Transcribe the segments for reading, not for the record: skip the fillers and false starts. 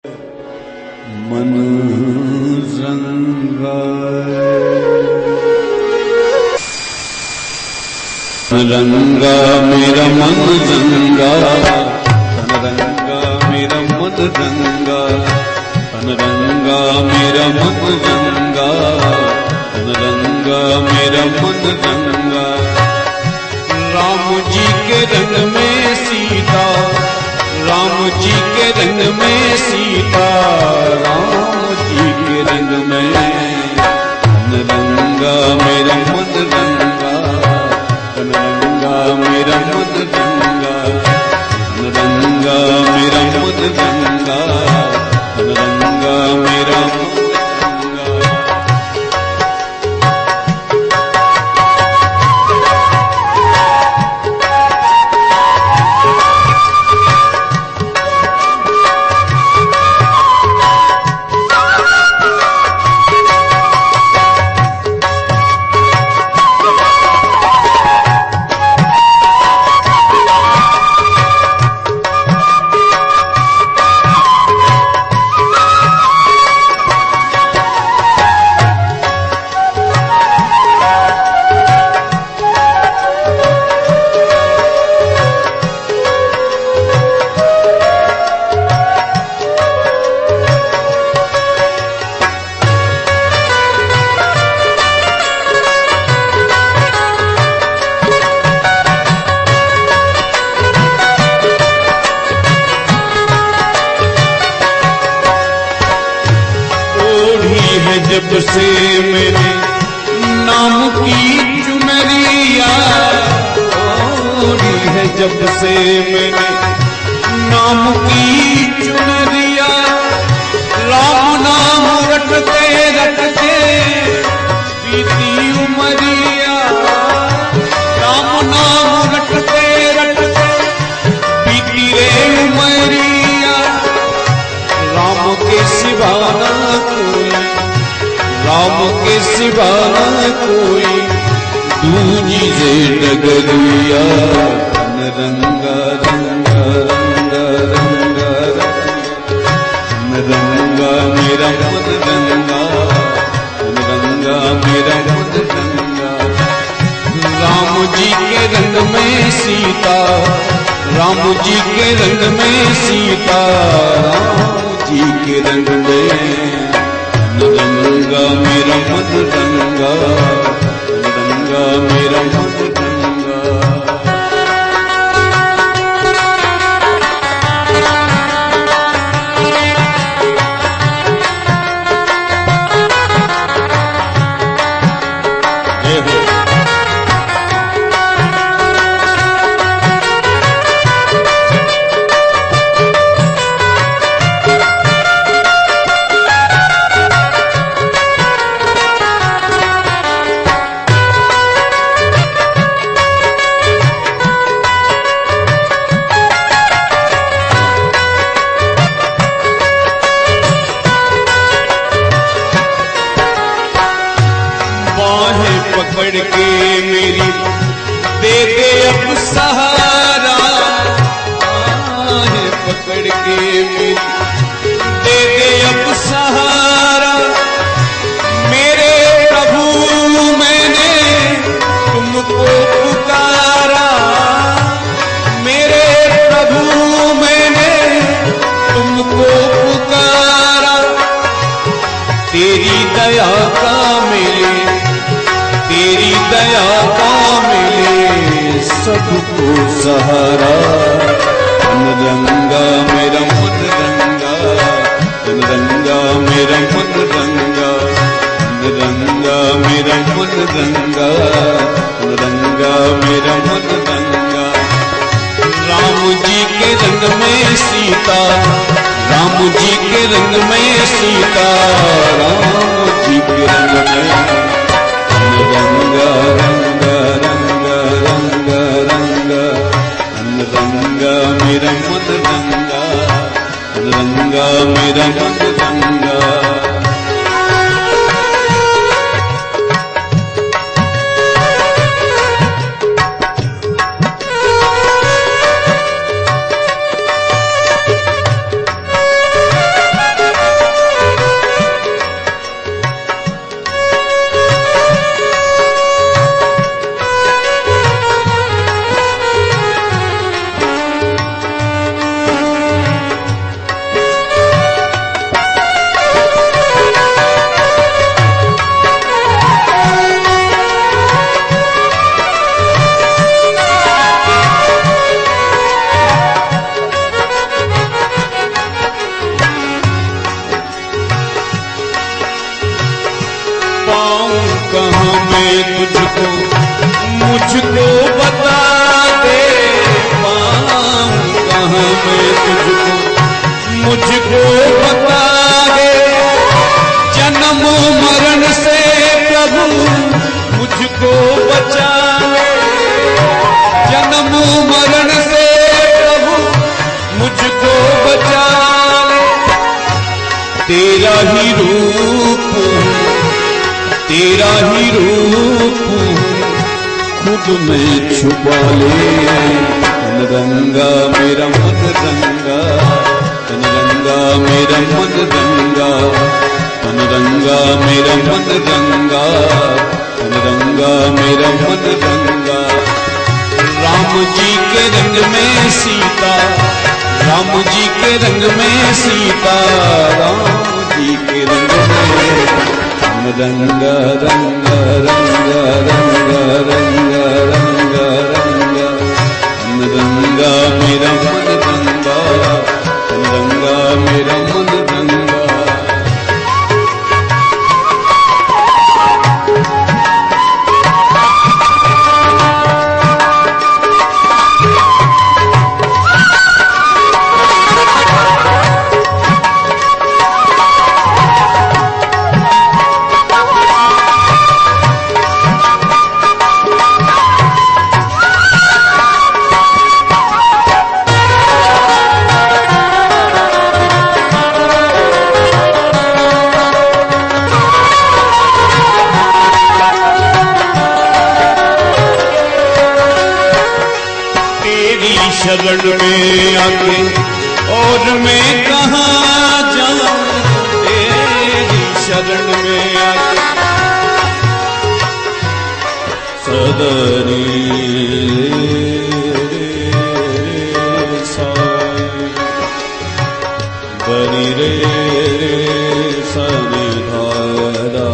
मन रंगा मेरा मन रंगा, तन रंगा मेरा मन रंगा, तन रंगा मेरा मन रंगा, तन रंगा मेरा मन रंगा। राम जी के रंग में सीता, राम जी के रंग में सीता, राम जी के रंग में तन रंगा मेरा मन रंगा, तन रंगा मेरा मन रंगा, तन रंगा मेरा मन रंगा, तन रंगा मेरा मन रंगा। जब से मेरे नाम की चुनरिया ओढ़ी है, जब से मेरे नाम की चुनरिया, राम नाम रटते रटते बीती उमरिया, राम नाम रटते रटते बीती रे उमरिया। राम के सिवा ना कोई, राम के सिवा कोई दूजी से डगरिया। तन रंगा रंगा रंगा रंगा तन रंगा मेरा मन रंगा, तन रंगा मेरा मन रंगा। राम जी के रंग में सीता, राम जी के रंग में सीता, राम जी के रंग में रंगा मेरा मन रंगा, रंगा मेरा मन रंगा। पकड़ के मेरी दे दे अब सहारा, पकड़ के मेरी दे दे अब सहारा। मेरे प्रभु मैंने तुमको पुकारा, मेरे प्रभु मैंने तुमको पुकारा। तेरी दया का मेरे, तेरी दया का मिले सबको सहारा। तन रंगा मेरा मन रंगा, तन रंगा मेरा मन रंगा, तन रंगा मेरा मन रंगा, तन रंगा मेरा मन रंगा। राम जी के रंग में सीता, राम जी के रंग में सीता, राम जी के रंग में रंगा रंगा रंगा रंगा रंगा रंगा मेरा मन रंगा, रंगा मेरा मन रंगा। मुझको बता दे, पाऊं कहाँ मैं तुझको, मुझको बता दे। जन्म मरण से प्रभु मुझको बचा ले, जन्म मरण से प्रभु मुझको बचा ले। तेरा ही रूप, तेरा ही रूप खुद में छुपा ले। तन रंगा मेरा मन रंगा, तन रंगा मेरा मन रंगा, तन रंगा मेरा मन रंगा, तन रंगा मेरा मन रंगा। राम जी के रंग में सीता, राम जी के रंग में सीता, राम जी के रंग में रंग रंग रंग रंग रंग रंग रंग रंगा मेरा मन रंगा, रंगा मेरा मन रंगा। शरण में आके और मैं कहाँ जाऊं, तेरी शरण में आके। सदरी बनी रे सनि धारा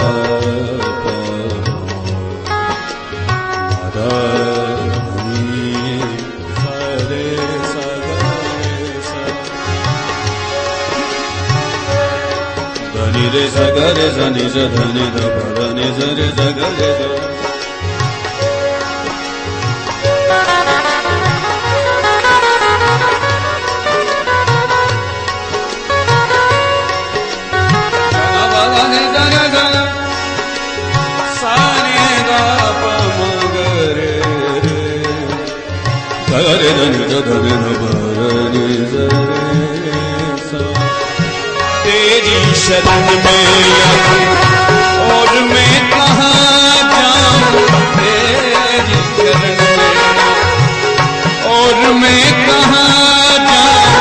रे सगरे सनि सधनि धनि सरे सगरे सगरे धनि धनि धनि सरे। तेरी शरण में आके और मैं कहाँ जाऊं, तेरी शरण में और मैं कहाँ जाऊं,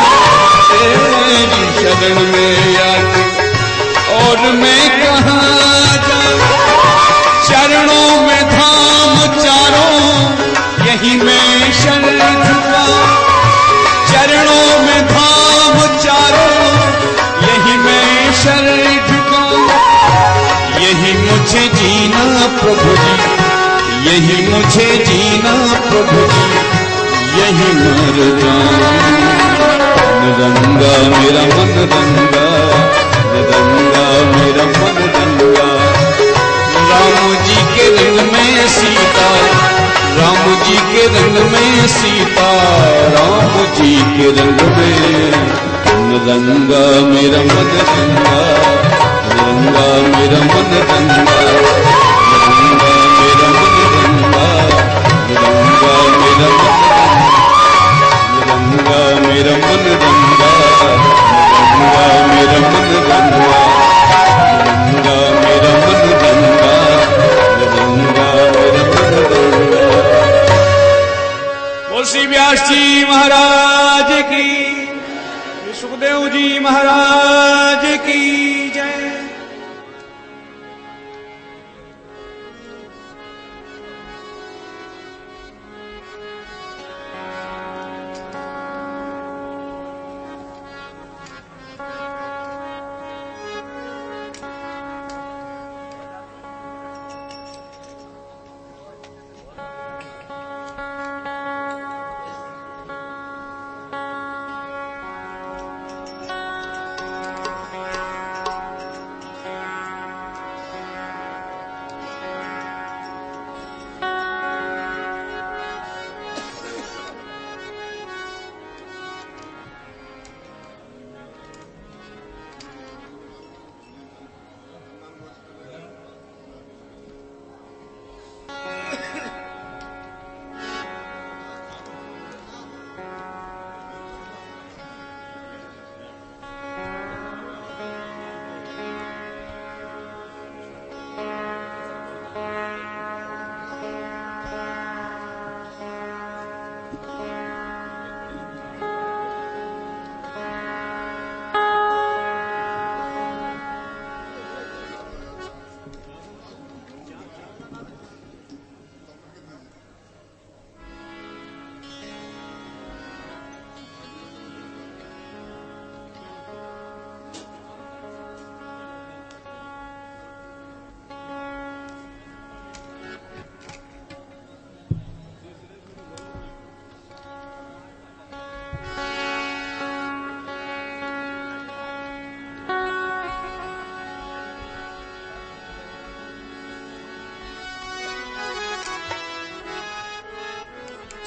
तेरी शरण में आके और मैं कहाँ जाऊं। चरणों में धाम चारों यही मैं शर झुकाऊं, चरणों में धाम चारों यही मैं शर झुकाऊं। यही मुझे जीना प्रभु जी, यही मुझे जीना प्रभु जी, यही मर जाऊं। रंगा मेरा मन रंगा, रंगा मेरा मन रंगा। राम जी के रंग में सीता, राम जी के रंग में सीता, राम जी के रंग में रंगा मेरा मन रंगा, रंगा मेरा मन रंगा, रंगा मेरा मन रंगा, रंगा मेरा मन रंगा, रंगा मेरा मन रंगा, रंगा मेरा मन रंगा, रंगा मेरा मन रंगा, रंगा मेरा मन रंगा। बोल श्री व्यास जी महाराज की, सुखदेव जी महाराज की जय।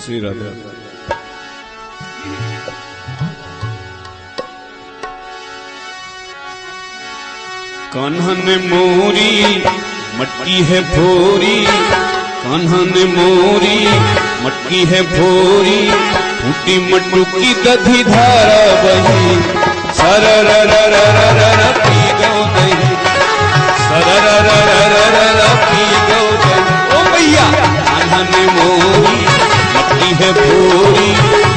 श्री राधे। कान्हा ने मोरी मटकी है भोरी, कान्हा ने मोरी मटकी है भोरी, फूटी मटकी दधी धारा बही, सरररररररर पी गो दही, सरररररररर पी गो दही। ओ भैया कान्हा ने मोरी मटकी है भोरी,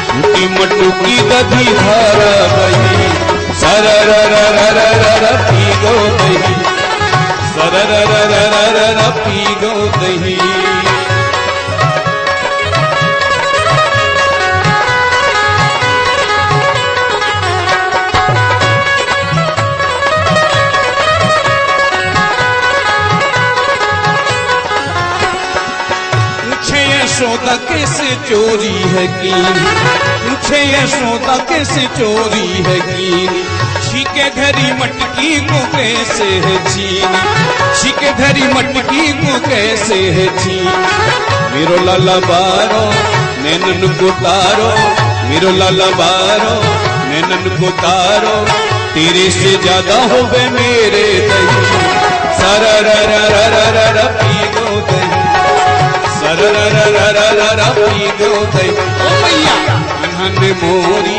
फूटी मटकी दधी धारा बही, सररररररर पी गो दही, सररररररर पी गो दही। यशोदा कैसे चोरी है की, मुझे यशोदा कैसे चोरी है की, छीके धरी मटकी को कैसे है छीन, छीके धरी मटकी को कैसे है छीन। मेरो लाला बारो नैनन को तारो, मेरो लाला बारो नैनन को तारो, तेरे से ज्यादा हो गए मेरे दही, सररररररर पी गो दही, सररररररर पी गो दही। ओ भैया कान्हा ने मोरी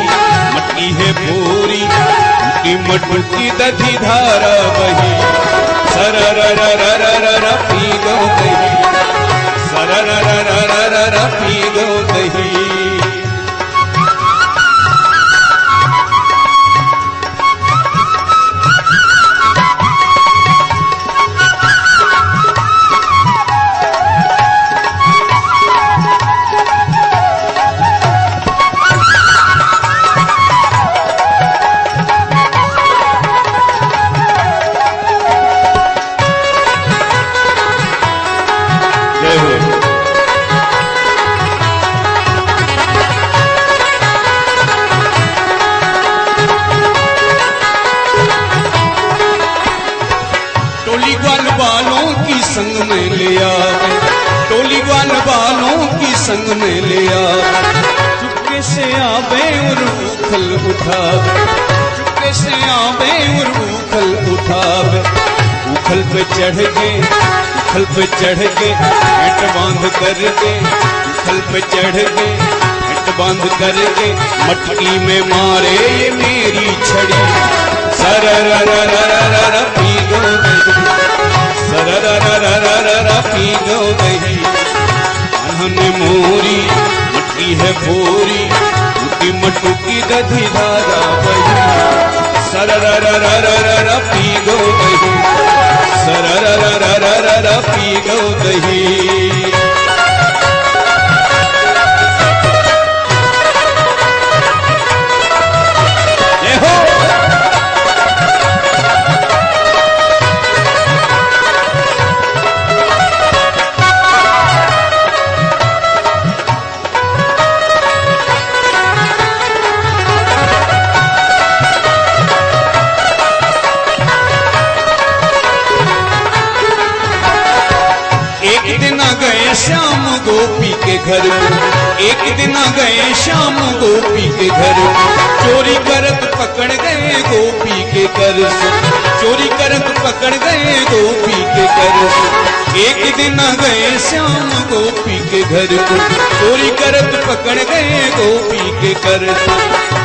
मटकी है भोरी, फूटी मटकी दधी धारा बही, सररररररर पी गो दही, सररररररर पी गो दही। संग में ले आवे, टोली ग्वाल वालों की संग में ले आवे, चुपके से आवे और उखल उठावे, चुपके से आवे और उखल उठावे, उखल पे चढ़ के, उखल पे चढ़ के हेट बांध करके, उखल पे चढ़ के हेट बांध करके, मटकी में मारे ये मेरी छड़ी, सररररररर पी गो दही, सररररररर पी गो दही। कान्हा ने मोरी मटकी है भोरी, फूटी मटकी दधी धारा बही, सररररररर पी गो दही, सररररररर पी गो दही। श्याम गोपी के घर, एक दिन गए श्याम गोपी के घर, चोरी करत पकड़ गए गोपी के कर, चोरी करत पकड़ गए गोपी के कर। एक दिन गए श्याम गोपी के घर, चोरी करत पकड़ गए गोपी के कर,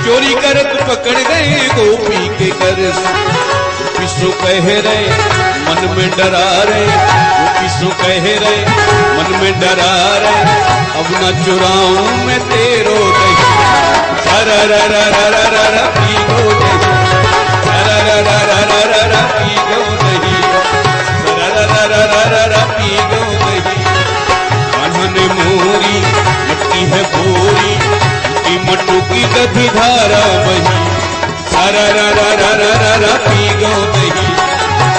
चोरी करत पकड़ गए गोपी के कर। पिसो कह रहे मन में डरा रहे, पिसो कह रहे मन में डरा रहे, अब न चुराऊं मैं तेरो दही, सररररररर पी गो दही, सररररररर पी गो दही, सररररररर पी गो दही। कान्हा ने मोरी मटकी है भोरी, फूटी मटकी दधी धारा बही, सररररररर पी गो दही,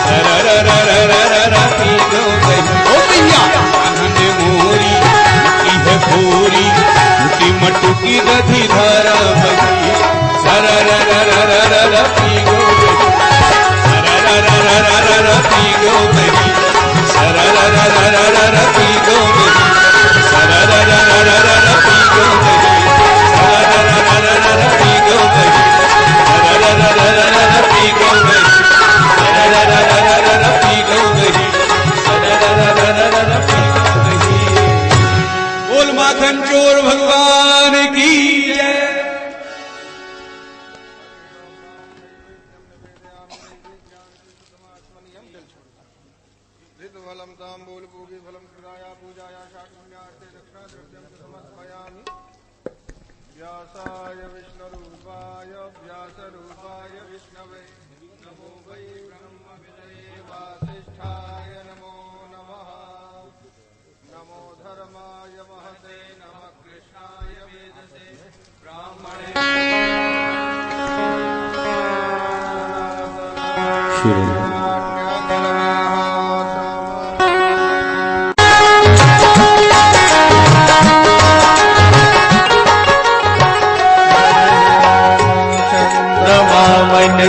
सररररररर पी गो दही। ओ भैया कान्हा ने मोरी मटकी है भोरी, फूटी मटकी दधी धारा बही, सररररररर पी गो दही, सररररररर पी गो दही, सररररररर पी गो दही, सररररररर पी गो फलम तांबूल पूगी फलम कृताया पूजाया शाकुण्यार्थे दक्षिणाद्रव्यं च समर्पयामि। व्यासाय विष्णुरूपाय व्यासरूपाय विष्णवे नमो वै ब्रह्मविदये वासिष्ठाय नमो नमः। नमो धर्माय महते नमः कृष्णाय वेदसे ब्राह्मणे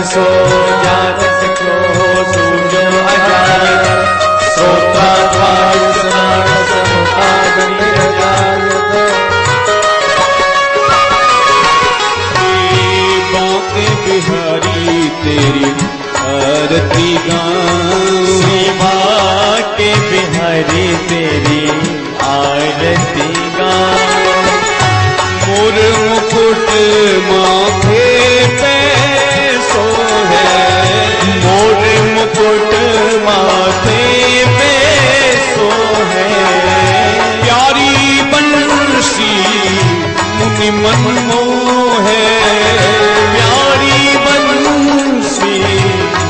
सो जानत को सूझो अजायत श्रोता बांके बिहारी तेरी आरती गाऊं बांके बिहारी तेरी आरती गाऊं मोर मुकुट माथे पे मोर मुकुट माथे पे सो है प्यारी बंसी मुनि मन मोहे प्यारी बंसी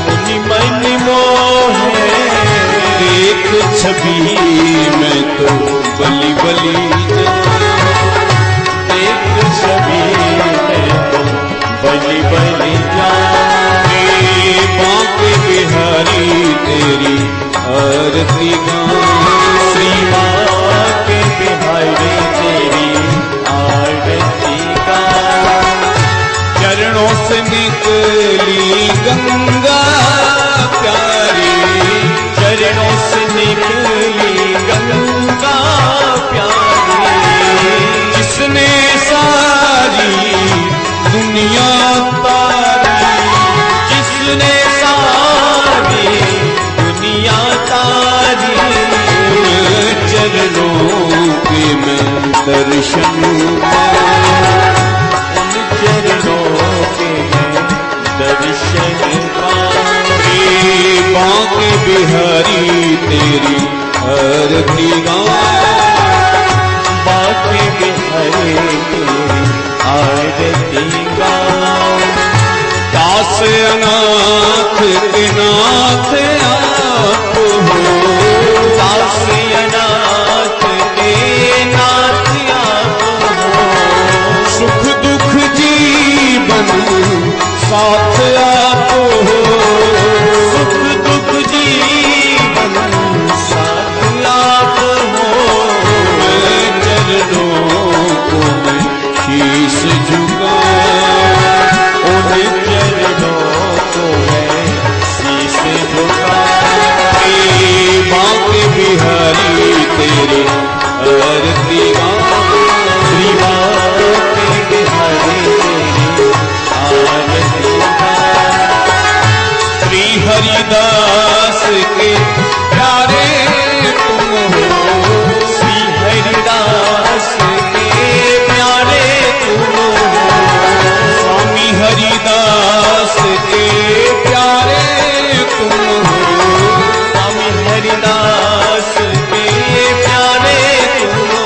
मुनि मन मोहे देख छवि मैं तो बलि बलि देख छवि मैं तो बलि बलि बांके बिहारी तेरी आरती गाऊं श्री बांके बिहारी तेरी आरती गाऊं चरणों से निकली गंगा प्यारी चरणों से निकली गंगा प्यारी जिसने सारी दुनिया जिसने सारी दुनिया तारी चरणों के मैं दर्शन उन चरणों के मैं दर्शन बांके बिहारी तेरी आरती गाऊं बांके बिहारी तेरी आरती गाऊं दास अनाथ के नाथ आप हो दास अनाथ के नाथ आप हो सुख दुख जीवन साथ आप हो सुख दुख जीवन साथ आप हो मैं चरणों को मैं शीश झुकाऊं चरणों को है शीश झुकाए बांके बिहारी तेरी आरती गाऊं श्री बांके बिहारी तेरी आरती गाऊं श्री हरिदास के प्यारे तुम हो श्री हरिदास के प्यारे तुम हो स्वामी हरिदास के प्यारे तुम हो स्वामी हरिदास के प्यारे तुम हो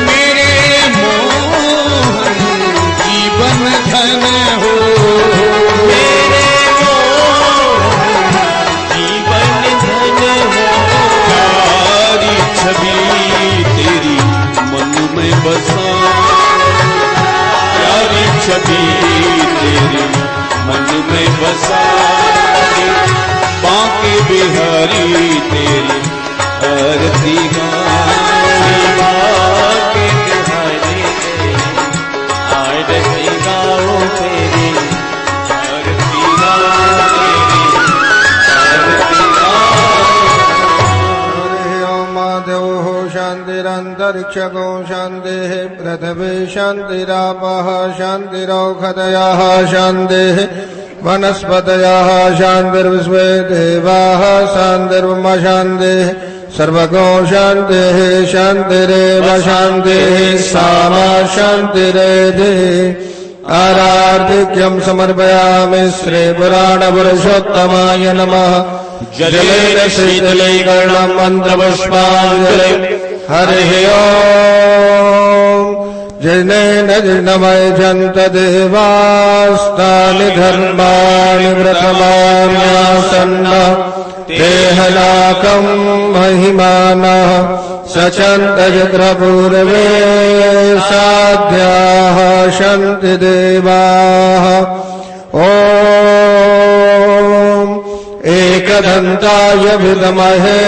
मेरे मोहन जीवन धन हो मेरे मोहन जीवन धन हो प्यारी छवि तेरी मन में बसा प्यारी छवि तेरी मन में बसा बांके बिहारी तेरी आरती गाऊं बांके बिहारी तेरी आरती गाऊं तेरी आरती गाऊं तेरी आरती गाऊं माधव हो शांतिरंतरिक्षको शांतिः पृथिवी शांतिरापः शांतिरौषधयः शांतिः वनस्पतयः शांतिर्विश्वे देवाः शांतिर्ब्रह्म शांतिः सर्वगो शांतिः शांतिरेव शांतिः सामा शांतिरेधि आरार्तिक्यं समर्पयामि श्री पुराण पुरुषोत्तमाय नमः जलेन शीतलीकरणं मन्त्रपुष्पाञ्जलिं हरिः ओम् जिनेन जिनमयजन्त देवास्तानि धर्माणि व्रतमान्यासन्न देहलाकं महिमानः सचन्तयत्रपूर्वे साध्याः सन्ति देवाः ॐ एकदन्ताय विद्महे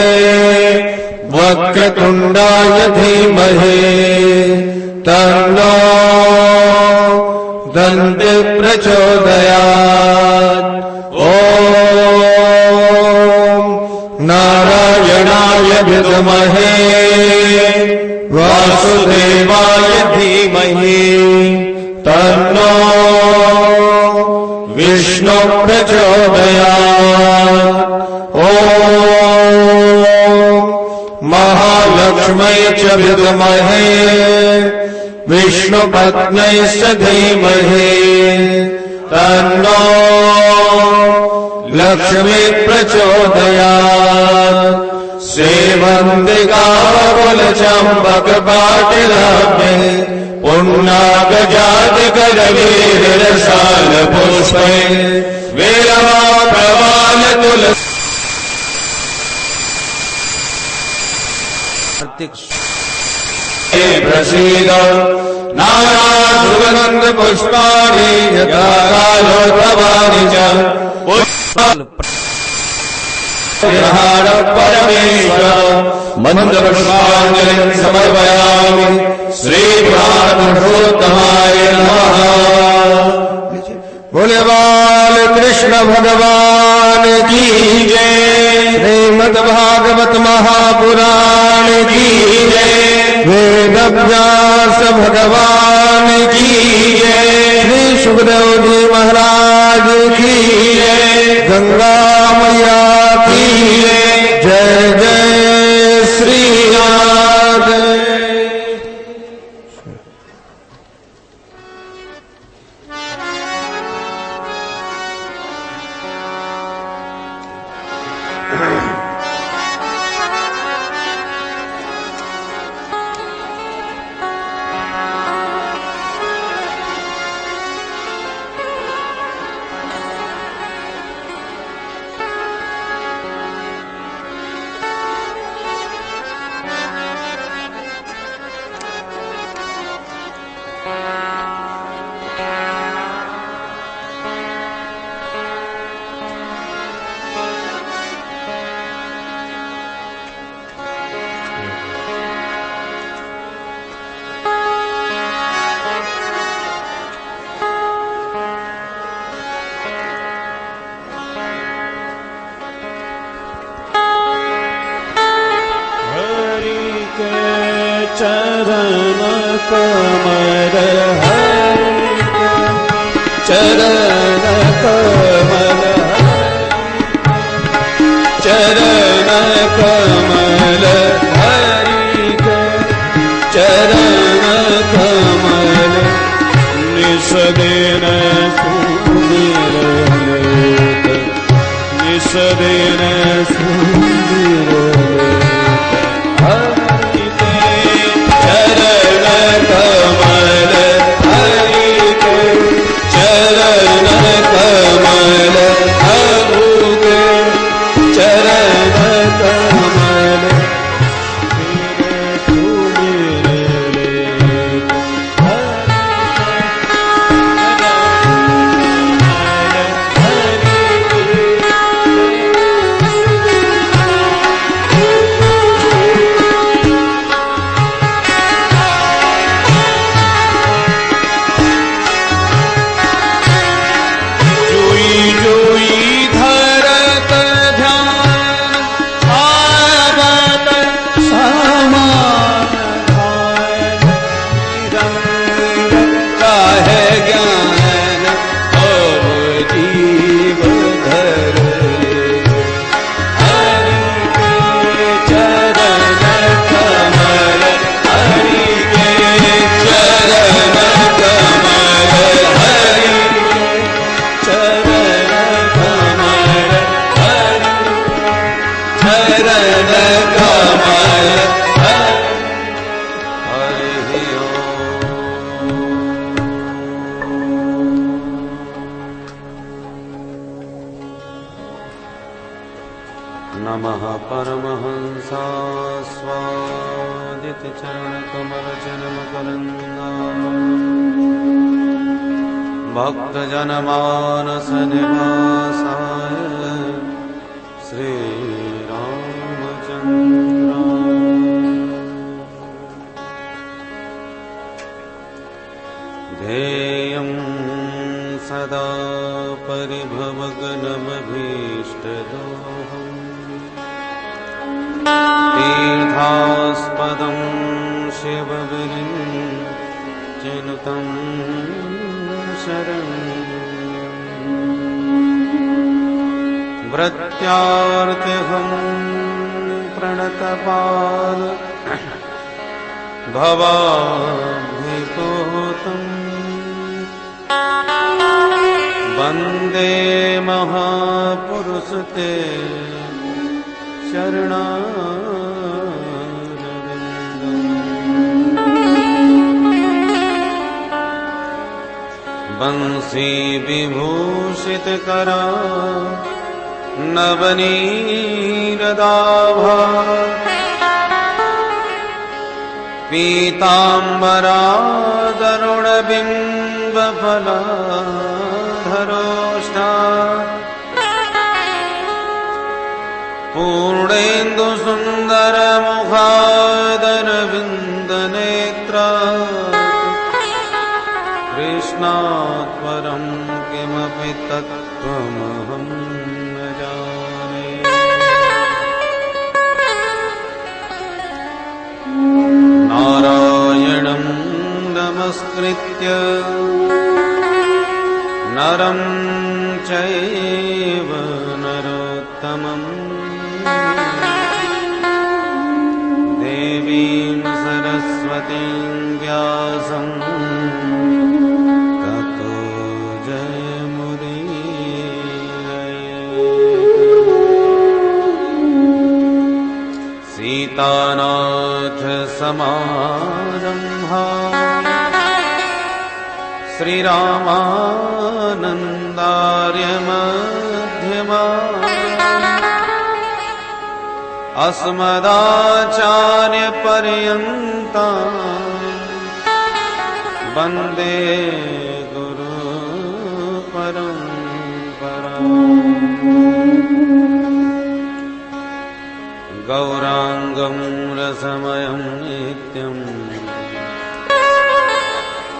वक्रतुण्डाय धीमहि तन्नो दन्ति प्रचोदयात् ॐ नारायणाय विद्महे वासुदेवाय धीमहि तन्नो विष्णु प्रचोदयात् ॐ महालक्ष्मै च विद्महे विष्णुपत्न्यैश्च धीमहि तन्नो लक्ष्मी प्रचोदयात् सेवन्दिकाकुलचम्पकपाटिलाभ्ये पुण्णागजातिकरवीरसालपुष्पै वीरवाप्रवालतुलसी प्रसीद नारायण पुष्पाणि यथा कालोत्थवानि च परमेश्वर मन्त्रपुष्पाञ्जलिं समर्पयामि श्रीपुरुषोत्तमाय नमः। बोले बाल कृष्ण भगवान की जय। श्रीमद्भागवत महापुराण की जय। वेद व्यास भगवान की जय। श्री सुखदेव जी महाराज की जय। गंगा मैया की जय जय श्री राधे। चरण कमल हरि ओम। नमः परमहंसास्वादित चरण कमल जन्म करंदा भक्त जनमानस निवासाय श्री रामचंद्र। ध्येयं सदा परिभवग्नमभीष्टदोहम् तीर्थास्पदं शिवविरिञ्चिनुतं शरण्यम्। भृत्यार्तिहं प्रणतपाल भवाब्धिपूतम् वन्दे महापुरुषते शरणारविन्दम्। बंसी विभूषित करा नवनीरदाभा पीताम्बरादरुणबिम्बफलाधरोष्ठा पूर्णेन्दुसुन्दरमुखादरविन्दनेत्रा कृष्णात् परं किमपि तत्त्वमहं न जाने। नारायणं नमस्कृत्य नरं चैव नरोत्तमं देवीं सरस्वतीं व्यासं ततो जयमुदीरयेत्। सीतानाथ समारम्भा श्रीरामानन्दार्य मध्यमा अस्मदाचार्यपर्यन्ता वन्दे गुरुपरम्परा। गौराङ्गं रसमयं नित्यं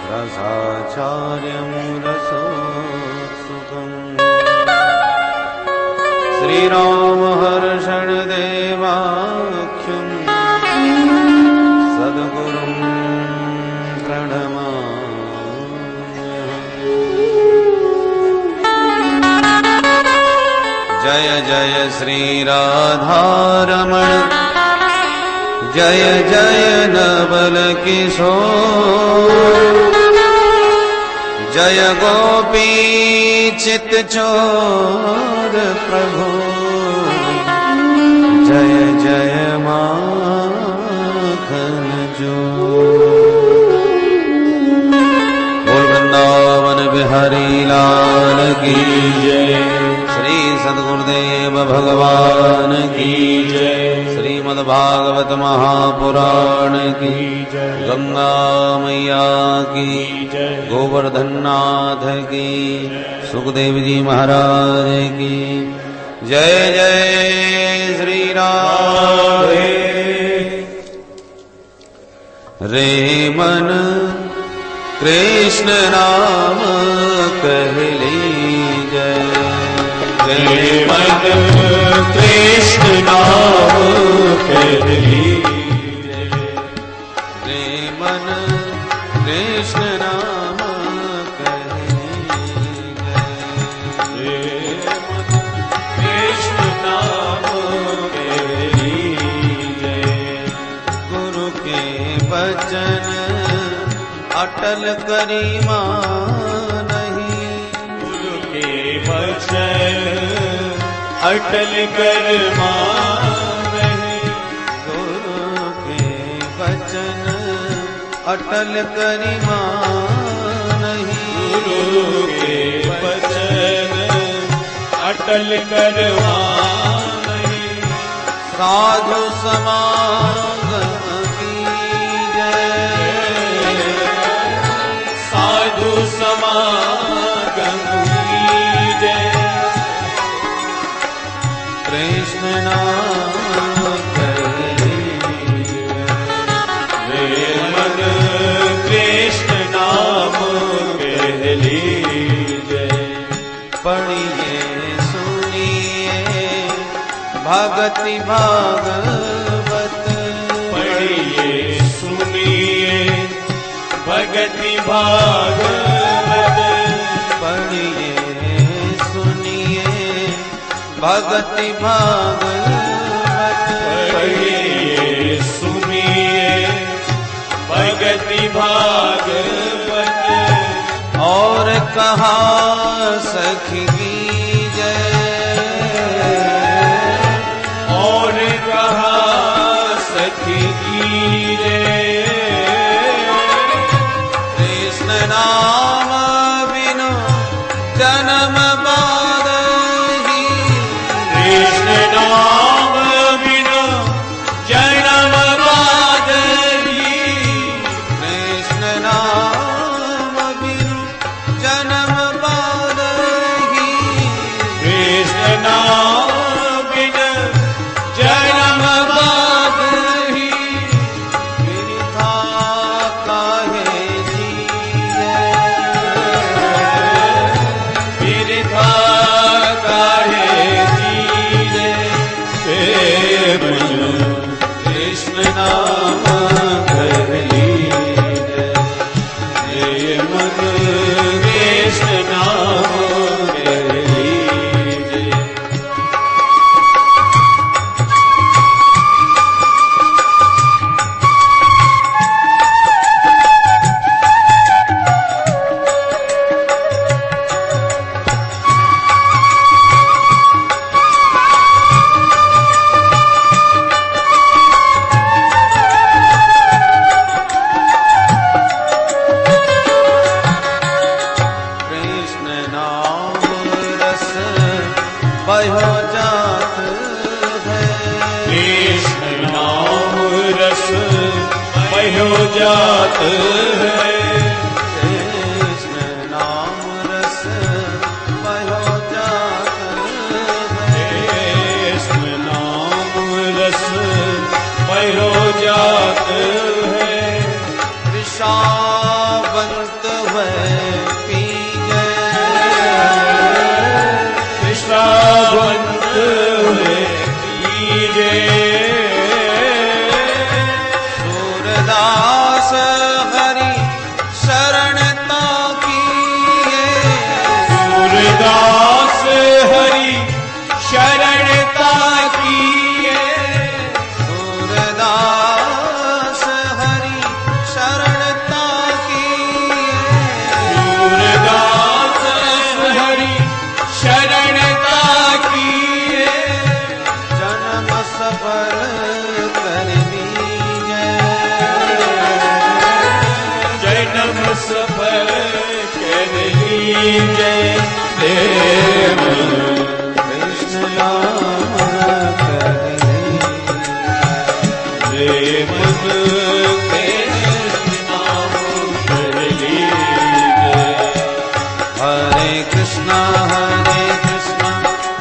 रसाचार्यं रसोत्सुकम् श्रीरामहर्षणदेवाख्यं सद्गुरुं प्रणमाम्यहम्। जय जय श्रीराधारमण जय जय नवल किशोर जय गोपी चित्तचोर प्रभु जय जय माखन चोर। बोल वृंदावन बिहारी लाल की जय। श्री सद्गुरुदेव भगवान की जय। श्रीमद्भागवत महापुराण की जय। गंगा मैया की जय। गोवर्धननाथ की सुखदेव जी महाराज की जय। जय श्री राधे। रे मन कृष्ण नाम कहली जय। रे मन कृष्ण नाम कहली जय। रे मन कृष्ण नाम कहली जय। रे मन कृष्ण नाम कहली जय। गुरु के वचन अटल करी मानहि। गुरु के वचन अटल कर मानहि। अटल करिमा नहीं। गुरु के वचन अटल करवा नहीं। साधु समागम की जय। साधु समागम की जय। कृष्ण नाम वे मन कृष्ण नाम कह लीजिए। पढ़िए सुनिए भगति भागवत। पढ़िए सुनिए भगति भागवत। पढ़िए सुनिए भगति भागवत। पढ़िए सुनिए भगति भागवत। और कहा सखी की जय। और कहा सखी की जय। कृष्ण नाम बिनु जन्म बाद ही। कृष्ण नाम बिनु जन्म बाद ही। कृष्ण नाम बिनु जन्म बाद ही। कृष्ण नाम बिनु जन्म बाद ही। बिरथा काहे जिए। बिरथा काहे जिए। हे मन कृष्ण नाम कर लीजिए। हे मन कृष्ण नाम कर लीजिए। कृष्ण नाम रस बहो जात है। कृष्ण नाम रस बहो जात है। कृष्ण नाम रस बहो जात है। कृष्ण नाम रस बहो जात है। विषावंत है पी विश्रावंत हुए कीजिए। सूरदास हरि शरणता कीए। सूरदास हरि शरणता कीए। सूरदास हरि शरणता कीए। सूरदास हरि शरणता कीए। जन्म सफल कर लीजिए। जन्म सफल कर लीजिए। देव कृष्ण नाम कर देव कृष्ण नाम कर लीजिए। हरे कृष्णा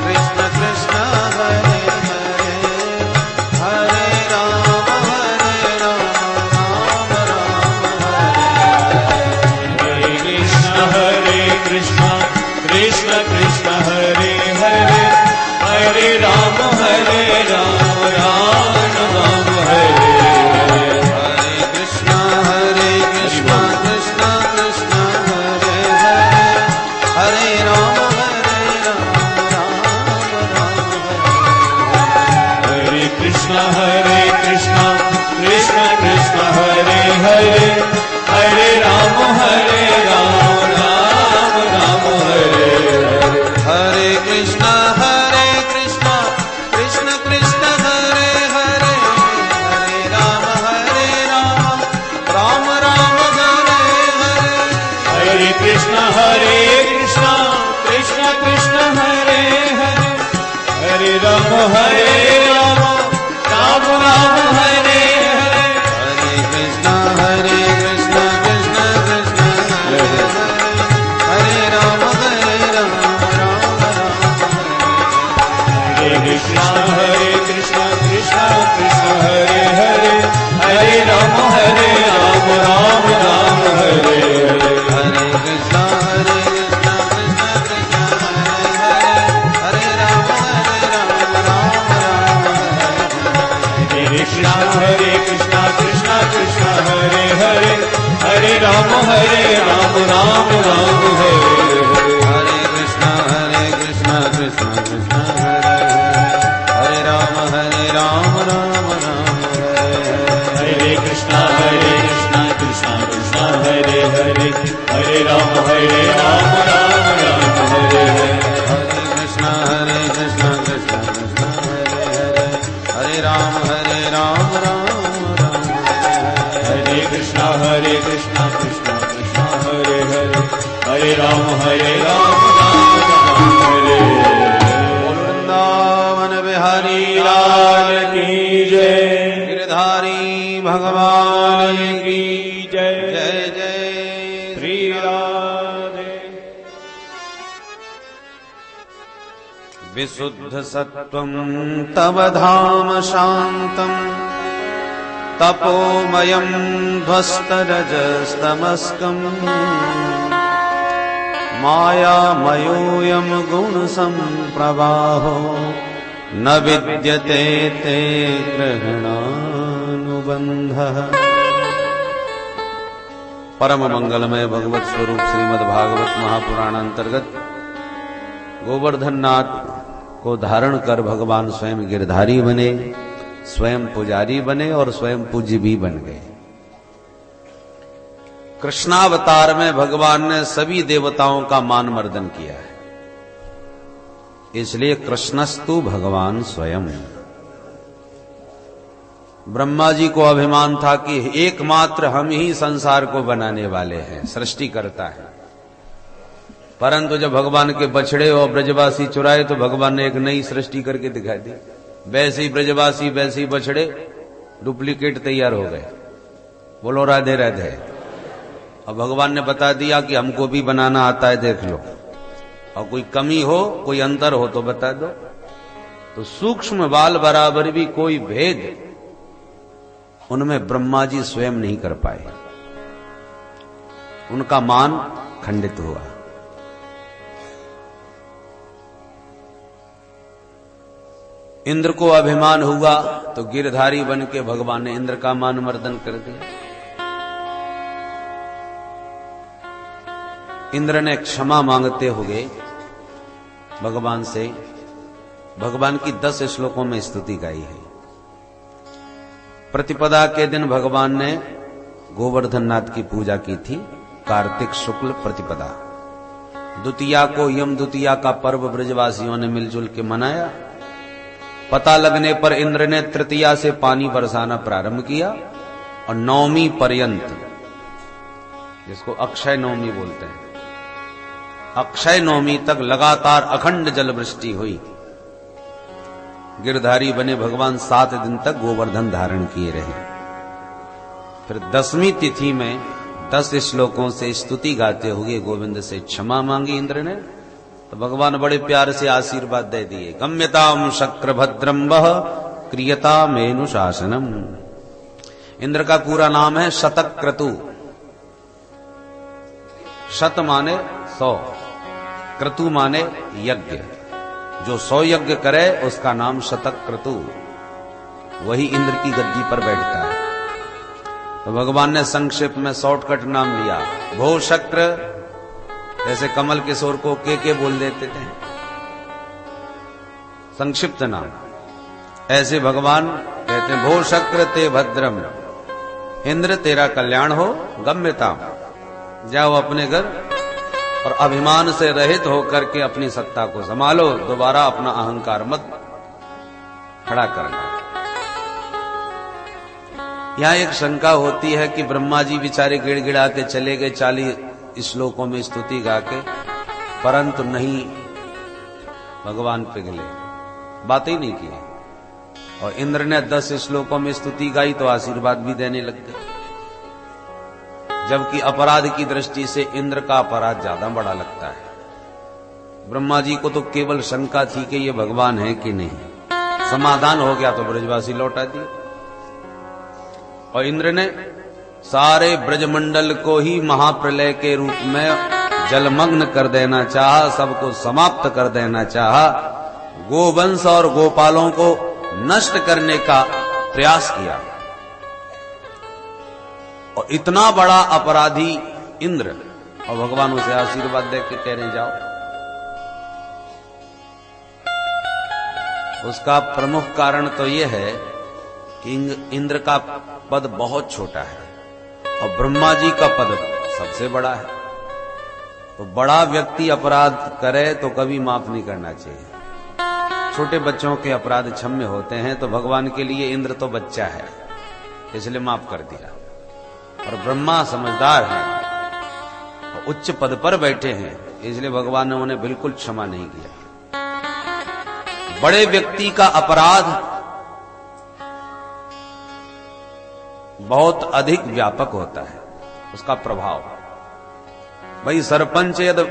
कृष्ण कृष्ण हरे हरे। हरे राम राम राम हरे हरे कृष्ण कृष्ण कृष्ण हरे हरे। हरे राम राम राम हरे हरे। हरे कृष्णा कृष्ण कृष्ण हरे हरे। हरे राम राम राम हरे। हरे कृष्ण कृष्ण कृष्ण हरे हरे। हरे राम राम राम हरे हरे। हरे कृष्णा कृष्ण कृष्ण हरे हरे। हरे राम राम राम राम राम राम हरे हरे हरे कृष्णा कृष्ण कृष्ण हरे हरे राम राम हरे कृष्णा कृष्ण कृष्ण हरे हरे हरे राम राम राम हरे हरे हरे कृष्णा कृष्ण कृष्ण हरे राम राम हरे कृष्णा कृष्ण कृष्ण हरे हरे हरे राम राम राम हरे हरे कृष्णा कृष्ण कृष्ण हरे राम राम राम हरे कृष्णा कृष्ण कृष्ण हरे हरे हरे राम राम राम हरे हरे हरे कृष्णा कृष्ण कृष्ण हरे राम राम राम हरे कृष्णा कृष्ण कृष्ण हरे हरे हरे राम राम हरे वृंदावन बिहारी लाल की जय गिरधारी भगवान की जय जय जय श्री राधे विशुद्ध सत्वं तव धाम शान्तम् तपोमयं ध्वस्तरजस्तमस्कम् मायामयोऽयं गुणसम्प्रवाहो न विद्यते ते ग्रहणानुबन्धः। परम मंगलमय भगवत स्वरूप श्रीमद् भागवत महापुराण अंतर्गत गोवर्धन नाथ को धारण कर भगवान स्वयं गिरधारी बने, स्वयं पुजारी बने और स्वयं पूज्य भी बन गए। कृष्णावतार में भगवान ने सभी देवताओं का मान मर्दन किया है, इसलिए कृष्णस्तु भगवान स्वयं। ब्रह्मा जी को अभिमान था कि एकमात्र हम ही संसार को बनाने वाले हैं, सृष्टि करता है। परंतु जब भगवान के बछड़े और ब्रजवासी चुराए तो भगवान ने एक नई सृष्टि करके दिखाई दी। वैसे ही ब्रजवासी, वैसे ही बछड़े, डुप्लीकेट तैयार हो गए। बोलो राधे राधे। अब भगवान ने बता दिया कि हमको भी बनाना आता है, देख लो, और कोई कमी हो, कोई अंतर हो तो बता दो। तो सूक्ष्म बाल बराबर भी कोई भेद उनमें ब्रह्मा जी स्वयं नहीं कर पाए, उनका मान खंडित हुआ। इंद्र को अभिमान हुआ तो गिरधारी बन के भगवान ने इंद्र का मान मर्दन कर दिया। इंद्र ने क्षमा मांगते हुए भगवान से भगवान की 10 श्लोकों में स्तुति गाई है। प्रतिपदा के दिन भगवान ने गोवर्धन नाथ की पूजा की थी, कार्तिक शुक्ल प्रतिपदा। द्वितीया को यम द्वितीया का पर्व ब्रजवासियों ने मिलजुल के मनाया। पता लगने पर इंद्र ने तृतीया से पानी बरसाना प्रारंभ किया और नवमी पर्यंत, जिसको अक्षय नवमी बोलते हैं, अक्षय नवमी तक लगातार अखंड जल वृष्टि हुई। गिरधारी बने भगवान 7 दिन तक गोवर्धन धारण किए रहे। फिर 10वीं तिथि में 10 श्लोकों से स्तुति गाते हुए गोविंद से क्षमा मांगी इंद्र ने, तो भगवान बड़े प्यार से आशीर्वाद दे दिए। गम्यताम शक्र भद्रम वह क्रियतामेनु शासनम। इंद्र का पूरा नाम है शतक्रतु। शत माने 100, क्रतु माने यज्ञ। जो 100 यज्ञ करे उसका नाम शतक्रतु, वही इंद्र की गद्दी पर बैठता है। तो भगवान ने संक्षेप में शॉर्टकट नाम लिया, भो शक्र। जैसे कमल किशोर को के बोल देते थे, संक्षिप्त नाम। ऐसे भगवान कहते हैं, भो शक्र ते भद्रम, इंद्र तेरा कल्याण हो। गम्यता, जाओ अपने घर और अभिमान से रहित होकर के अपनी सत्ता को संभालो, दोबारा अपना अहंकार मत खड़ा करना। यहां एक शंका होती है कि ब्रह्मा जी बेचारे गिड़गिड़ाते चले गए 40 श्लोकों में स्तुति गा के, परंतु नहीं, भगवान पिघले। बात ही नहीं की। और इंद्र ने 10 श्लोकों में स्तुति गाई तो आशीर्वाद भी देने लग गए, जबकि अपराध की दृष्टि से इंद्र का अपराध ज्यादा बड़ा लगता है। ब्रह्मा जी को तो केवल शंका थी कि ये भगवान है कि नहीं, समाधान हो गया तो ब्रजवासी लौटा दिए। और इंद्र ने सारे ब्रजमंडल को ही महाप्रलय के रूप में जलमग्न कर देना चाहा, सबको समाप्त कर देना चाहा, गोवंश और गोपालों को नष्ट करने का प्रयास किया। और इतना बड़ा अपराधी इंद्र, और भगवान उसे आशीर्वाद दे के कह रहे जाओ। उसका प्रमुख कारण तो यह है कि इंद्र का पद बहुत छोटा है और ब्रह्मा जी का पद सबसे बड़ा है। तो बड़ा व्यक्ति अपराध करे तो कभी माफ नहीं करना चाहिए। छोटे बच्चों के अपराध क्षम्य होते हैं, तो भगवान के लिए इंद्र तो बच्चा है, इसलिए माफ कर दिया। और ब्रह्मा समझदार है और उच्च पद पर बैठे हैं, इसलिए भगवान ने उन्हें बिल्कुल क्षमा नहीं किया। बड़े व्यक्ति का अपराध बहुत अधिक व्यापक होता है, उसका प्रभाव। भाई सरपंच यदि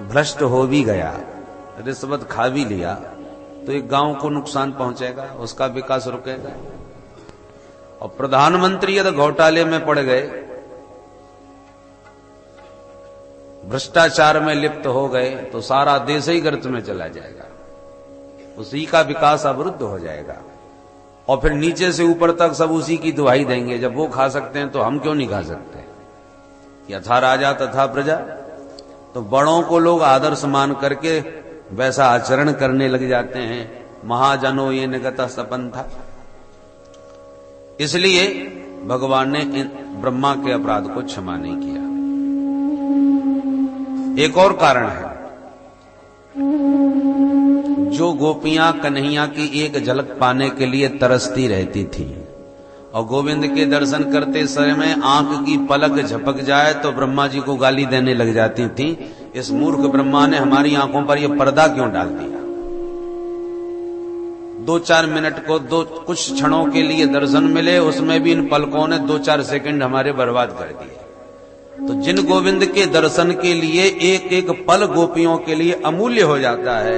भ्रष्ट हो भी गया, रिश्वत खा भी लिया, तो एक गांव को नुकसान पहुंचेगा, उसका विकास रुकेगा। और प्रधानमंत्री यदि घोटाले में पड़ गए, भ्रष्टाचार में लिप्त हो गए, तो सारा देश ही गर्त में चला जाएगा, उसी का विकास अवरुद्ध हो जाएगा। और फिर नीचे से ऊपर तक सब उसी की दुहाई देंगे, जब वो खा सकते हैं तो हम क्यों नहीं खा सकते। यथा राजा तथा प्रजा। तो बड़ों को लोग आदर सम्मान करके वैसा आचरण करने लग जाते हैं। महाजनो ये निगता सपन था। इसलिए भगवान ने ब्रह्मा के अपराध को क्षमा नहीं किया। एक और कारण है, जो गोपियां कन्हैया की एक झलक पाने के लिए तरसती रहती थी और गोविंद के दर्शन करते समय आंख की पलक झपक जाए तो ब्रह्मा जी को गाली देने लग जाती थी। इस मूर्ख ब्रह्मा ने हमारी आंखों पर यह पर्दा क्यों डाल दिया। 2-4 मिनट को कुछ क्षणों के लिए दर्शन मिले, उसमें भी इन पलकों ने 2-4 सेकंड हमारे बर्बाद कर दिए। तो जिन गोविंद के दर्शन के लिए एक एक पल गोपियों के लिए अमूल्य हो जाता है,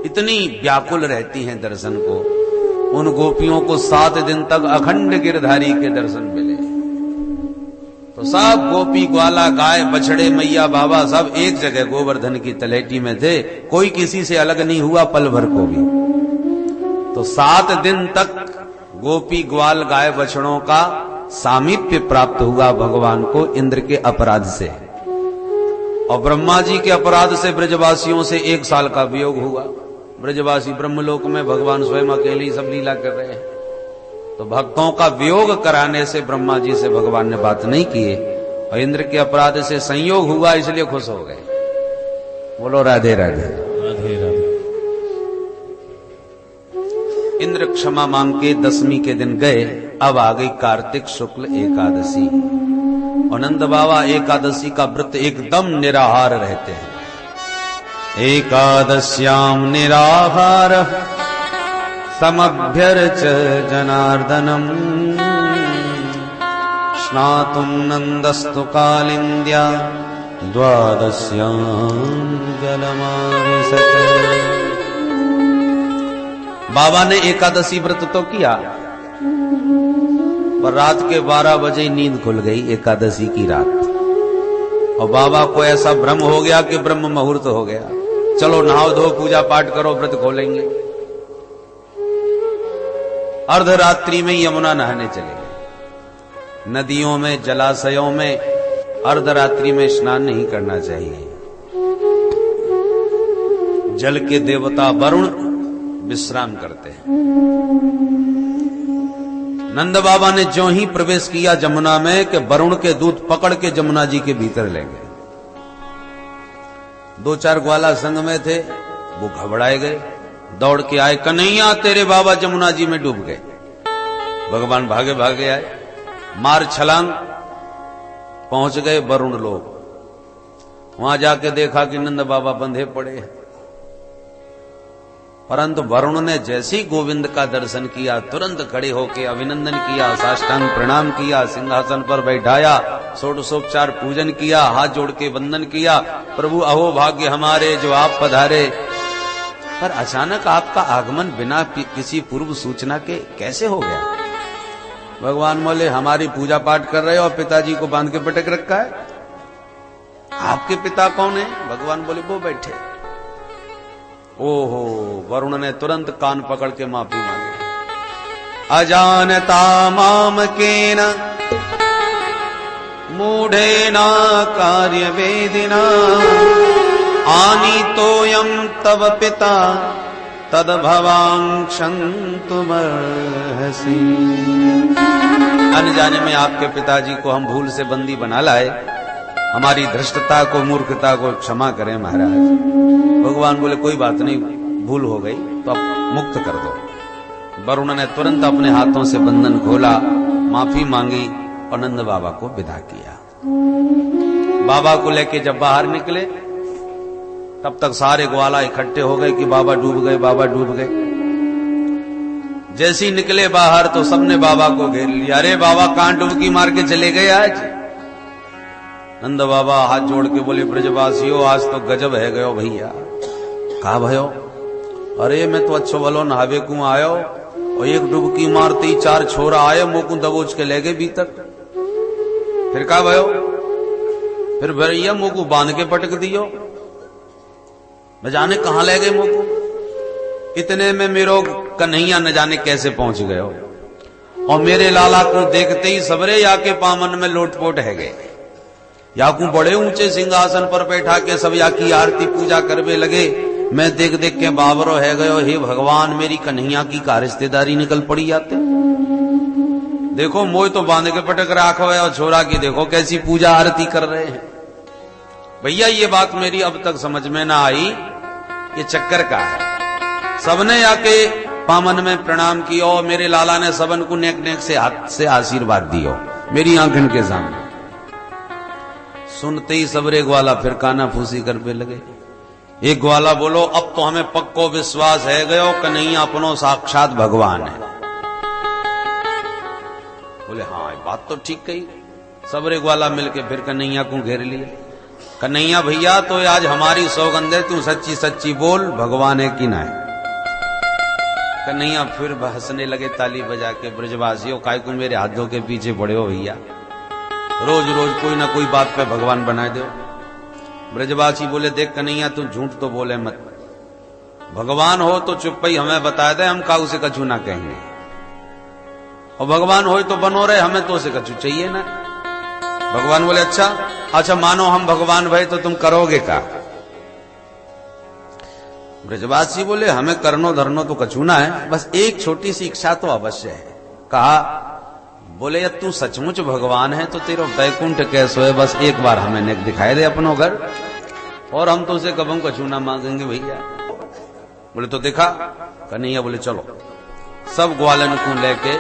इतनी व्याकुल रहती हैं दर्शन को, उन गोपियों को 7 दिन तक अखंड गिरधारी के दर्शन मिले। तो सब गोपी ग्वाला गाय बछड़े मैया बाबा सब एक जगह गोवर्धन की तलेटी में थे, कोई किसी से अलग नहीं हुआ पल भर को भी। तो 7 दिन तक गोपी ग्वाल गाय बछड़ों का सामीप्य प्राप्त हुआ भगवान को इंद्र के अपराध से। और ब्रह्मा जी के अपराध से ब्रजवासियों से 1 साल का वियोग हुआ। ब्रजवासी ब्रह्मलोक में भगवान स्वयं अकेले ही सब लीला कर रहे हैं। तो भक्तों का वियोग कराने से ब्रह्मा जी से भगवान ने बात नहीं की, और इंद्र के अपराध से संयोग हुआ, इसलिए खुश हो गए। बोलो राधे राधे। राधे राधे। इंद्र क्षमा मांग के 10वीं के दिन गए। अब आ गई कार्तिक शुक्ल एकादशी। और नंद बाबा एकादशी का व्रत एकदम निराहार रहते हैं। एकादश्याम निराहार समभ्यर्च जनार्दनम स्नातुम नंदस्तु कालिंद्या द्वादश्याम जलमाविशत। बाबा ने एकादशी व्रत तो किया, पर रात के 12 बजे नींद खुल गई एकादशी की रात। और बाबा को ऐसा भ्रम हो गया कि ब्रह्म मुहूर्त हो गया, चलो नहाओ धो पूजा पाठ करो, व्रत खोलेंगे। अर्धरात्रि में यमुना नहाने चले गए। नदियों में जलाशयों में अर्धरात्रि में स्नान नहीं करना चाहिए। जल के देवता वरुण विश्राम करते हैं। नंद बाबा ने जो ही प्रवेश किया जमुना में कि वरुण के दूत पकड़ के जमुना जी के भीतर ले गए। 2-4 ग्वाला संग में थे, वो घबराए गए, दौड़ के आए, कन्हैया तेरे बाबा जमुना जी में डूब गए। भगवान भागे भागे आए, मार छलांग पहुंच गए वरुण लोग। वहां जाके देखा कि नंद बाबा बंधे पड़े हैं परंतु वरुण ने जैसे ही गोविंद का दर्शन किया तुरंत खड़े होकर अभिनंदन किया, साष्टांग प्रणाम किया, सिंहासन पर बैठाया, षोडशोपचार पूजन किया, हाथ जोड़ के वंदन किया, प्रभु अहो भाग्य हमारे जो आप पधारे। पर अचानक आपका आगमन बिना किसी पूर्व सूचना के कैसे हो गया? भगवान बोले हमारी पूजा पाठ कर रहे हो और पिताजी को बांध के पटक रखा है। आपके पिता कौन है? भगवान बोले वो बैठे। ओहो, वरुण ने तुरंत कान पकड़ के माफी मांगी। अजानता माम केन मूढ़ेना कार्य वेदिना आनीतोयम तव पिता तद्भवां क्षन्तुमर्हसि। अनजाने में आपके पिताजी को हम भूल से बंदी बना लाए, हमारी धृष्टता को, मूर्खता को क्षमा करें महाराज। भगवान बोले कोई बात नहीं, भूल हो गई तो अब मुक्त कर दो। वरुण ने तुरंत अपने हाथों से बंधन खोला, माफी मांगी और नंद बाबा को विदा किया। बाबा को लेके जब बाहर निकले तब तक सारे ग्वाला इकट्ठे हो गए कि बाबा डूब गए, बाबा डूब गए। जैसे ही निकले बाहर तो सबने बाबा को घेर लिया। अरे बाबा कहां डुबकी मार के चले गए आज? नंद बाबा हाथ जोड़ के बोले ब्रजवासियों आज तो गजब है गयो भैया। कहा भयो? अरे मैं तो अच्छो भलो नहावे को आयो और एक डुबकी मारते ही 4 छोरा आए, मुंह को दबोच के ले गए भीतर। फिर कहा भयो? फिर भैया मुंह को बांध के पटक दियो। न जाने कहां ले गए मुंह को। इतने में मेरो कन्हैया न जाने कैसे पहुंच गए और मेरे लाला को देखते ही सबरे याके पामन में लोटपोट है गए। याकू बड़े ऊंचे सिंहासन पर बैठा के सब याकी आरती पूजा करवे लगे। मैं देख देख के बाबरो है गयो, हे भगवान मेरी कन्हैया की का रिश्तेदारी निकल पड़ी जाते। देखो मोय तो बांध के पटक राखो है और छोरा की देखो कैसी पूजा आरती कर रहे हैं। भैया ये बात मेरी अब तक समझ में ना आई, ये चक्कर का है। सबने आके पामन में प्रणाम किया और मेरे लाला ने सबन को नेक नेक से हाथ से आशीर्वाद दियो मेरी आंखन के सामने। सुनते ही सबरे ग्वाला फिर काना फूसी करने लगे। एक ग्वाला बोलो अब तो हमें पक्को विश्वास है गयो कन्हैया अपनो साक्षात भगवान है। बोले हाँ बात तो ठीक कही। सबरे ग्वाला मिलके फिर कन्हैया को घेर लिए। कन्हैया भैया तो आज हमारी सौगंध है, तू सच्ची सच्ची बोल भगवान है कि ना है। कन्हैया फिर हंसने लगे ताली बजा के, ब्रजवासियों काय को मेरे हाथों के पीछे पड़े हो भैया, रोज रोज कोई ना कोई बात पे भगवान बना दो। ब्रजवासी बोले देख कन्हैया तू झूठ तो बोले मत, भगवान हो तो चुप ही हमें बता दे, हम काऊ से कछु ना कहेंगे, और भगवान हो तो बनो रहे, हमें तो से कछु चाहिए ना। भगवान बोले अच्छा मानो हम भगवान भाई तो तुम करोगे का? ब्रजवासी बोले हमें करनो धरनो तो कछु ना है, बस एक छोटी सी इच्छा तो अवश्य है। कहा बोले तू सचमुच भगवान है तो तेरा वैकुंठ कैसे है, बस एक बार हमें नेक दिखाई दे अपनो घर, और हम तो उसे कबम कछु ना मांगेंगे भैया। बोले तो देखा। कन्हैया बोले चलो। सब ग्वालन को लेके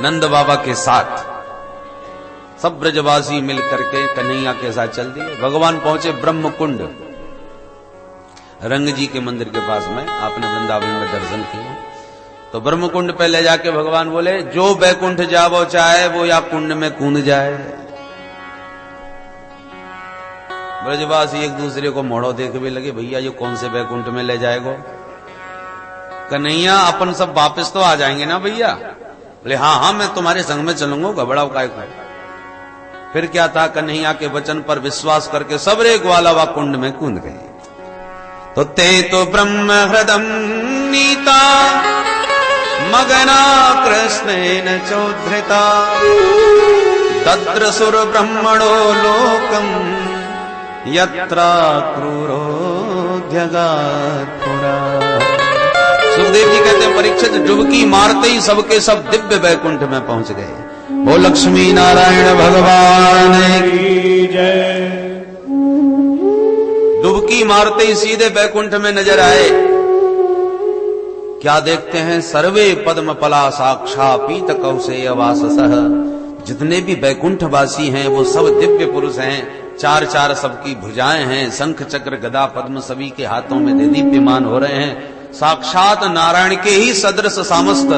नंद बाबा के साथ सब ब्रजवासी मिल करके कन्हैया के साथ चल दिए। भगवान पहुंचे ब्रह्म कुंड, रंग जी के मंदिर के पास में, आपने वृंदावन में दर्शन किया। तो ब्रह्म कुंड पे ले जाके भगवान बोले जो बैकुंठ जावो चाहे वो या कुंड में कूद जाए। ब्रजवासी एक दूसरे को मोड़ो देख भी लगे, भैया ये कौन से बैकुंठ में ले जाएगो? कन्हैया अपन सब वापस तो आ जाएंगे ना भैया? बोले हाँ मैं तुम्हारे संग में चलूंगा, घबराओ काय को। फिर क्या था, कन्हैया के वचन पर विश्वास करके सबरे ग्वाला व कुंड में कूद गए। तो ते तो ब्रह्म हृदम नीता मगना कृष्णेन चोद्धृता दद्रसुर ब्रह्मणो लोकम यत्रा क्रूरोध्यगात्पुरा। सुखदेव जी कहते हैं परीक्षित डुबकी मारते ही सबके सब दिव्य वैकुंठ में पहुंच गए। वो लक्ष्मी नारायण भगवान की जय। डुबकी मारते ही सीधे वैकुंठ में नजर आए। क्या देखते हैं, सर्वे पद्म पला साक्षा पीत कौशेय वाससः। जितने भी वैकुंठवासी हैं वो सब दिव्य पुरुष हैं, चार चार सबकी भुजाएं हैं, शंख चक्र गदा पद्म सभी के हाथों में दीप्यमान हो रहे हैं। साक्षात नारायण के ही सदृश सामस्त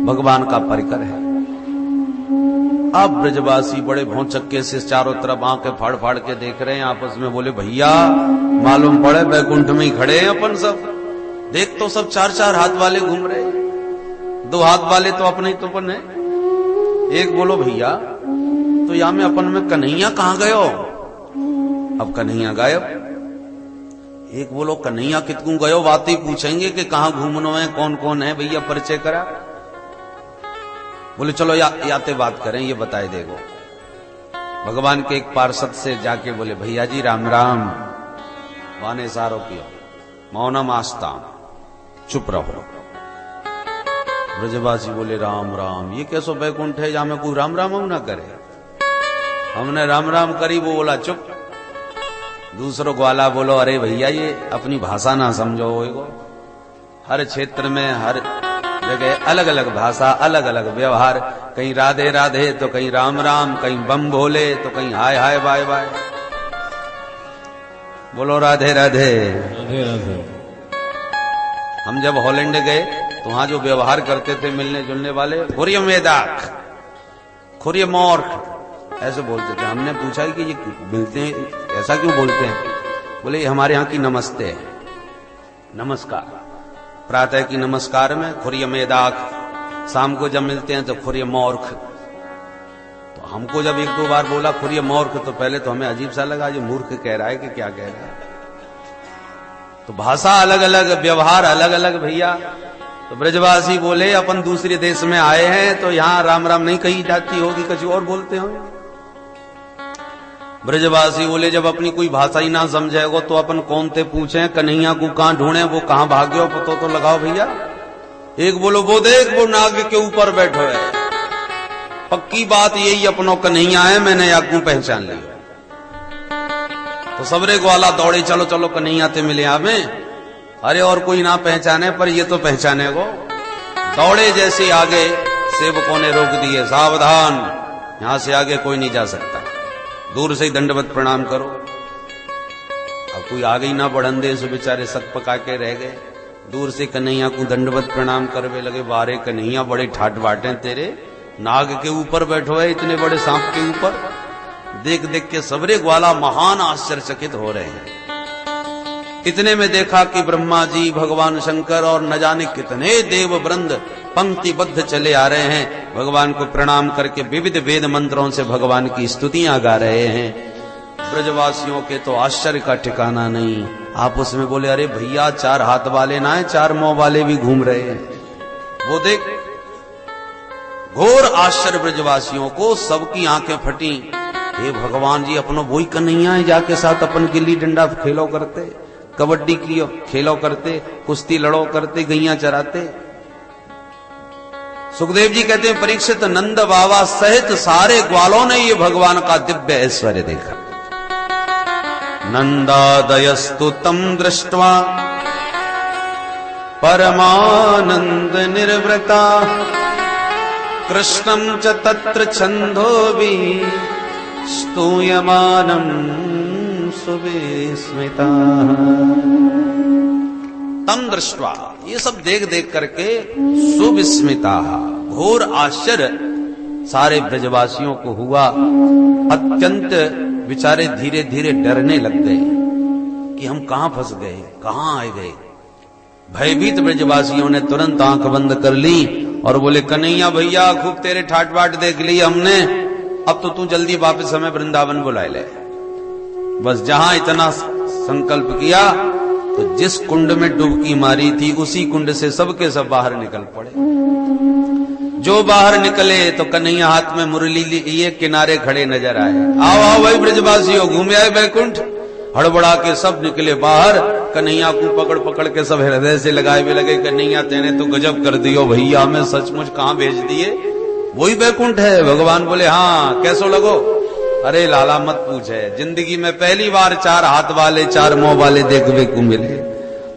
भगवान का परिकर है। अब ब्रजवासी बड़े भौचक्के से चारों तरफ आंखें फाड़ फाड़ के देख रहे हैं, आपस में बोले भैया मालूम पड़े बैकुंठ में ही खड़े हैं अपन सब। देख तो सब चार चार हाथ वाले घूम रहे हैं, दो हाथ वाले तो अपने ही तो अपन है। एक बोलो भैया तो यहां में अपन में कन्हैया कहां गयो? अब कन्हैया गायब। एक बोलो कन्हैया कितकू गयो? बातें पूछेंगे कि कहां घूमनो है, कौन कौन है, भैया परिचय करा। बोले चलो याते बात करें, ये बताए देगो। भगवान के एक पार्षद से जाके बोले भैया जी राम राम। वाने सारो पियो मौनम आस्ताम, चुप रहो। ब्रजवासी बोले राम राम, ये कैसो बैकुंठ है जहां में कोई राम राम ना करे? हमने राम राम करी। वो बोला चुप। दूसरों ग्वाला बोलो अरे भैया ये अपनी भाषा ना समझो। हर क्षेत्र में हर जगह अलग अलग भाषा, अलग अलग व्यवहार। कहीं राधे राधे तो कहीं राम राम, कहीं बम भोले तो कहीं हाय हाय बाय बाय। बोलो राधे राधे। राधे राधे। हम जब हॉलैंड गए तो वहां जो व्यवहार करते थे मिलने जुलने वाले, खुरिय मेदाक, खुरिय मोर्ख ऐसे बोलते थे। हमने पूछा कि ये मिलते हैं ऐसा क्यों बोलते हैं? बोले ये हमारे यहाँ की नमस्ते है, नमस्कार। प्रातः की नमस्कार में खुरिय मेदाक, शाम को जब मिलते हैं तो खुरिय मोर्ख। तो हमको जब एक दो बार बोला खुरिय मोर्ख तो पहले तो हमें अजीब सा लगा, जो मूर्ख कह रहा है कि क्या कह रहा है। तो भाषा अलग अलग, व्यवहार अलग अलग भैया। तो ब्रजवासी बोले अपन दूसरे देश में आए हैं तो यहां राम राम नहीं कही जाती होगी, कुछ और बोलते होंगे। ब्रजवासी बोले जब अपनी कोई भाषा ही ना समझेगो तो अपन कौन थे पूछे, कन्हैया को कहां ढूंढे, वो कहां भाग्यो पतो तो लगाओ भैया। एक बोलो वो देख वो नाग के ऊपर बैठो है। पक्की बात यही अपनों कन्हैया है, मैंने आपको पहचान लिया। तो सबरे ग्वाला दौड़े चलो चलो कन्हैया ते मिले हमें। अरे और कोई ना पहचाने पर ये तो पहचाने गो। दौड़े जैसे आगे सेवकों ने रोक दिए, सावधान यहां से आगे कोई नहीं जा सकता, दूर से ही दंडवत प्रणाम करो। अब कोई आगे ही ना बढ़न दे, सो बेचारे सक पका के रह गए। दूर से कन्हैया को दंडवत प्रणाम करवे लगे। बारे कन्हैया बड़े ठाट बाटे तेरे, नाग के ऊपर बैठो है, इतने बड़े सांप के ऊपर। देख देख के सबरे ग्वाला महान आश्चर्यचकित हो रहे हैं। इतने में देखा कि ब्रह्मा जी, भगवान शंकर और न जाने कितने देव वृंद पंक्तिबद्ध चले आ रहे हैं। भगवान को प्रणाम करके विविध वेद मंत्रों से भगवान की स्तुतियां गा रहे हैं। ब्रजवासियों के तो आश्चर्य का ठिकाना नहीं। आपस में बोले अरे भैया चार हाथ वाले ना है, चार मुंह वाले भी घूम रहे हैं। वो देख घोर आश्चर्य ब्रजवासियों को, सबकी आंखें फटी। हे भगवान जी अपनो वही कन्हैया है जाके साथ अपन गिल्ली डंडा खेलो करते, कबड्डी की खेलो करते, कुश्ती लड़ो करते, गैया चराते। सुखदेव जी कहते हैं परीक्षित नंद बाबा सहित सारे ग्वालों ने ये भगवान का दिव्य ऐश्वर्य देखा। नंदादयस्तु तम दृष्ट्वा परमानंद निर्वृता, कृष्णं च तत्र छंदोभि स्तूयमानं सुविस्मिता। तम दृष्ट्वा, ये सब देख देख करके सुविस्मिता, घोर आश्चर्य सारे ब्रजवासियों को हुआ। अत्यंत बेचारे धीरे धीरे डरने लग गए कि हम कहां फंस गए, कहां आए गए। भयभीत ब्रजवासियों ने तुरंत आंख बंद कर ली और बोले कन्हैया भैया खूब तेरे ठाट बाट देख ली हमने, अब तो तू जल्दी वापस हमें वृंदावन बुलाए ले। बस जहां इतना संकल्प किया तो जिस कुंड में डुबकी मारी थी उसी कुंड से सबके सब बाहर निकल पड़े। जो बाहर निकले तो कन्हैया हाथ में मुरली लिए किनारे खड़े नजर आए। आओ आओ भाई ब्रजवासियों, घूमे आए बैकुंठ। हड़बड़ा के सब निकले बाहर। कन्हैया को पकड़ पकड़ के सब हृदय से लगाए भी लगे, कन्हैया तेने तो गजब कर दियो भैया, हमें सचमुच कहां भेज दिए, वही बैकुंठ है। भगवान बोले हाँ कैसो लगो? अरे लाला मत पूछे, जिंदगी में पहली बार चार हाथ वाले चार मुंह वाले देखने को मिले।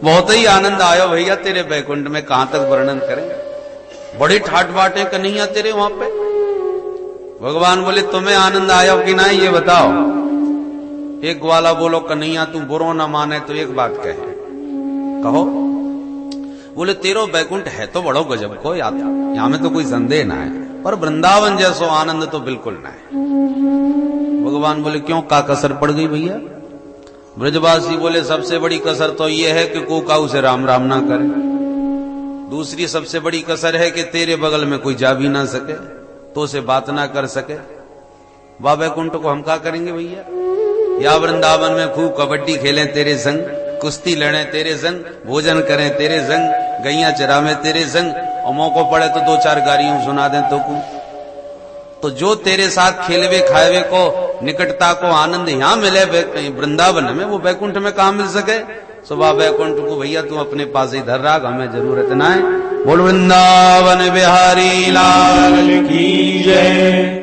बहुत ही आनंद आयो भैया तेरे बैकुंठ में, कहां तक वर्णन करें। बड़े ठाट बाटे कन्हैया तेरे वहां पे। भगवान बोले तुम्हें आनंद आयो कि नहीं ये बताओ। एक ग्वाला बोलो कन्हैया तू बुरो ना माने तो एक बात कहे, कहो। बोले तेरो बैकुंठ है तो बड़ो गजब को, यहां में तो कोई संदेह ना है, पर वृंदावन जैसो आनंद तो बिल्कुल ना है। भगवान बोले क्यों, का कसर पड़ गई भैया? ब्रजवासी बोले सबसे बड़ी कसर तो यह है कि कोकाऊ से राम राम ना करे। दूसरी सबसे बड़ी कसर है कि तेरे बगल में कोई जा भी ना सके, तो से बात ना कर सके। बाबा कुंठ को हम क्या करेंगे भैया? या वृंदावन में खूब कबड्डी खेलें तेरे संग, कुश्ती लड़ें तेरे संग, भोजन करें तेरे संग, गैया चरावें तेरे संग, और मौको पड़े तो दो चार गारियों सुना दें तो जो तेरे साथ खेलवे खाएवे को निकटता को आनंद यहां मिले वृंदावन में, वो बैकुंठ में कहां मिल सके? सुबह बैकुंठ को भैया तू अपने पास ही धर राख, हमें जरूरत ना है। बोल वृंदावन बिहारी लाल की जय।